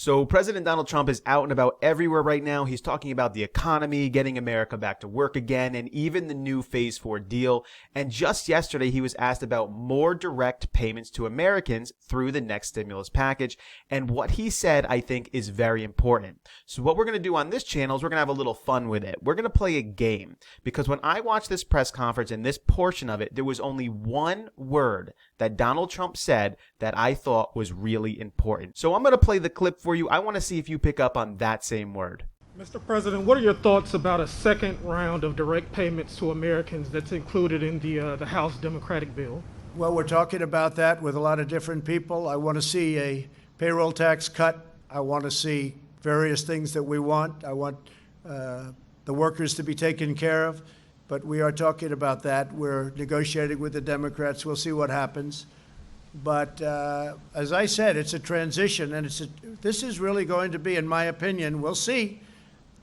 So President Donald Trump is out and about everywhere right now. He's talking about the economy, getting America back to work again, and even the new Phase 4 deal. And just yesterday, he was asked about more direct payments to Americans through the next stimulus package. And what he said, I think, is very important. So what we're going to do on this channel is we're going to have a little fun with it. We're going to play a game, because when I watched this press conference and this portion of it, there was only one word that Donald Trump said that I thought was really important. So I'm going to play the clip for you. I want to see if you pick up on that same word. Mr. President, what are your thoughts about a second round of direct payments to Americans that's included in the House Democratic bill? Well, we're talking about that with a lot of different people. I want to see a payroll tax cut. I want to see various things that we want. I want the workers to be taken care of. But we are talking about that. We're negotiating with the Democrats. We'll see what happens. But as I said, it's a transition, and this is really going to be, in my opinion, we'll see.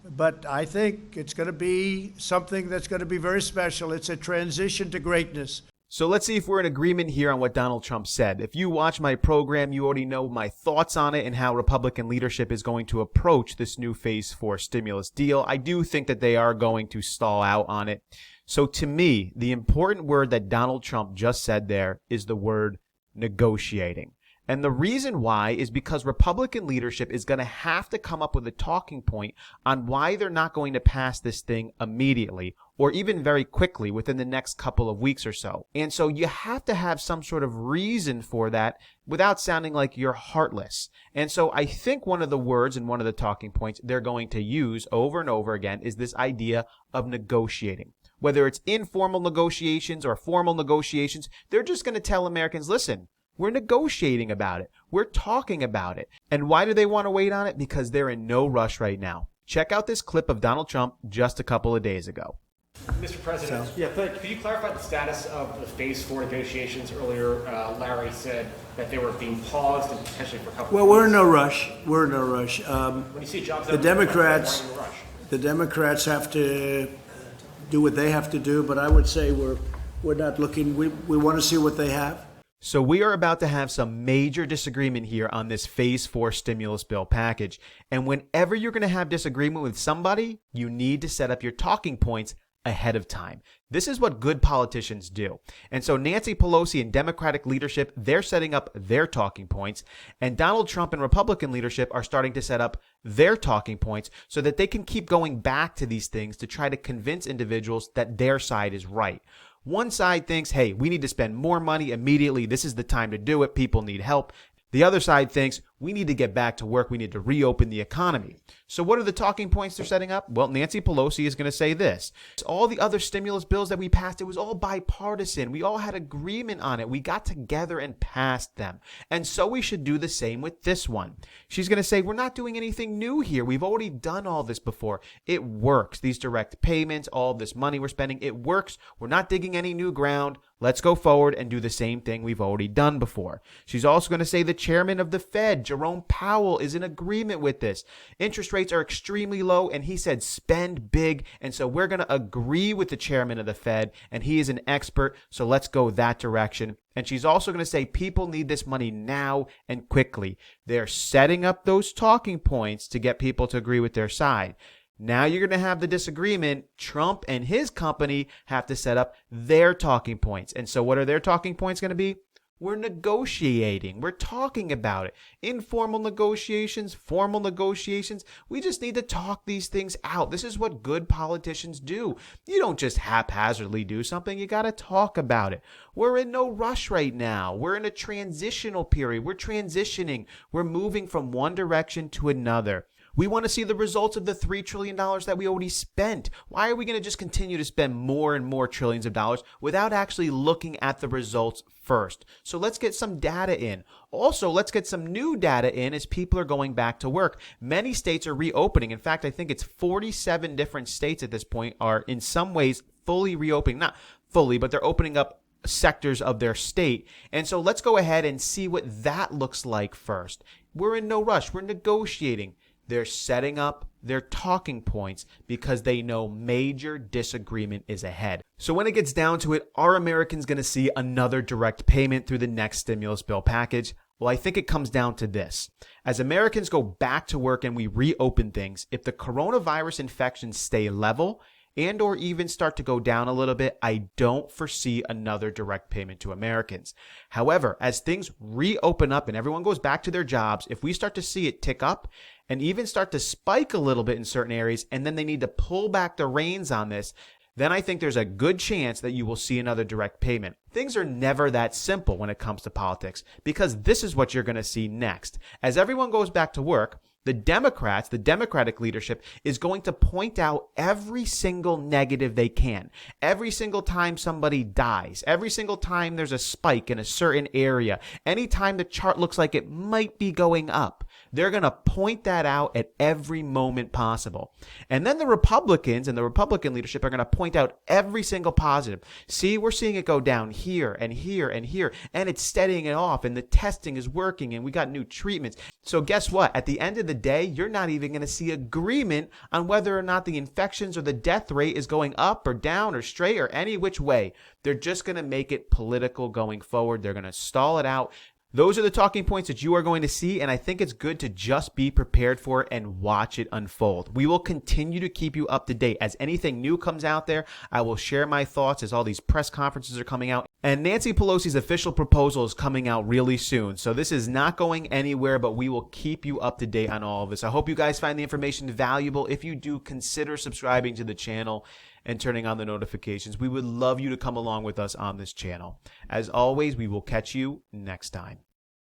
But I think it's going to be something that's going to be very special. It's a transition to greatness. So let's see if we're in agreement here on what Donald Trump said. If you watch my program, you already know my thoughts on it and how Republican leadership is going to approach this new Phase 4 stimulus deal. I do think that they are going to stall out on it. So to me, the important word that Donald Trump just said there is the word negotiating. And the reason why is because Republican leadership is going to have to come up with a talking point on why they're not going to pass this thing immediately or even very quickly within the next couple of weeks or so. And so you have to have some sort of reason for that without sounding like you're heartless. And so I think one of the words and one of the talking points they're going to use over and over again is this idea of negotiating. Whether it's informal negotiations or formal negotiations, they're just going to tell Americans, listen, we're negotiating about it. We're talking about it. And why do they want to wait on it? Because they're in no rush right now. Check out this clip of Donald Trump just a couple of days ago. Mr. President, could you clarify the status of the Phase 4 negotiations? Earlier, Larry said that they were being paused and potentially for a couple of weeks. Well, we're in no rush. We're in no rush. When you see jobs the Democrats have to do what they have to do, but I would say we're not looking. We want to see what they have. So we are about to have some major disagreement here on this Phase 4 stimulus bill package. And whenever you're going to have disagreement with somebody, you need to set up your talking points ahead of time. This is what good politicians do. And so Nancy Pelosi and Democratic leadership, they're setting up their talking points. And Donald Trump and Republican leadership are starting to set up their talking points so that they can keep going back to these things to try to convince individuals that their side is right. One side thinks, hey, we need to spend more money immediately. This is the time to do it. People need help. The other side thinks we need to get back to work. We need to reopen the economy. So what are the talking points they're setting up? Well, Nancy Pelosi is going to say this. All the other stimulus bills that we passed, it was all bipartisan. We all had agreement on it. We got together and passed them. And so we should do the same with this one. She's going to say, we're not doing anything new here. We've already done all this before. It works. These direct payments, all this money we're spending, it works. We're not digging any new ground. Let's go forward and do the same thing we've already done before. She's also going to say the chairman of the Fed, Jerome Powell, is in agreement with this. Interest rates are extremely low, and he said spend big. And so we're going to agree with the chairman of the Fed, and he is an expert. So let's go that direction. And she's also going to say people need this money now and quickly. They're setting up those talking points to get people to agree with their side. Now you're going to have the disagreement. Trump and his company have to set up their talking points. And so what are their talking points going to be? We're negotiating. We're talking about it. Informal negotiations, formal negotiations. We just need to talk these things out. This is what good politicians do. You don't just haphazardly do something. You got to talk about it. We're in no rush right now. We're in a transitional period. We're transitioning. We're moving from one direction to another. We want to see the results of the $3 trillion that we already spent. Why are we going to just continue to spend more and more trillions of dollars without actually looking at the results first? So let's get some data in. Also, let's get some new data in as people are going back to work. Many states are reopening. In fact, I think it's 47 different states at this point are in some ways fully reopening. Not fully, but they're opening up sectors of their state. And so let's go ahead and see what that looks like first. We're in no rush. We're negotiating. They're setting up their talking points because they know major disagreement is ahead. So when it gets down to it, are Americans going to see another direct payment through the next stimulus bill package? Well, I think it comes down to this. As Americans go back to work and we reopen things, if the coronavirus infections stay level and or even start to go down a little bit, I don't foresee another direct payment to Americans. However, as things reopen up and everyone goes back to their jobs, if we start to see it tick up and even start to spike a little bit in certain areas, and then they need to pull back the reins on this, then I think there's a good chance that you will see another direct payment. Things are never that simple when it comes to politics, because this is what you're going to see next. As everyone goes back to work, the Democrats, the Democratic leadership, is going to point out every single negative they can. Every single time somebody dies, every single time there's a spike in a certain area, anytime the chart looks like it might be going up, they're going to point that out at every moment possible. And then the Republicans and the Republican leadership are going to point out every single positive. See, we're seeing it go down here and here and here, and it's steadying it off, and the testing is working, and we got new treatments. So guess what? At the end of the day, you're not even going to see agreement on whether or not the infections or the death rate is going up or down or straight or any which way. They're just going to make it political going forward. They're going to stall it out. Those are the talking points that you are going to see, and I think it's good to just be prepared for it and watch it unfold. We will continue to keep you up to date. As anything new comes out there, I will share my thoughts as all these press conferences are coming out. And Nancy Pelosi's official proposal is coming out really soon, so this is not going anywhere, but we will keep you up to date on all of this. I hope you guys find the information valuable. If you do, consider subscribing to the channel and turning on the notifications. We would love you to come along with us on this channel. As always, we will catch you next time.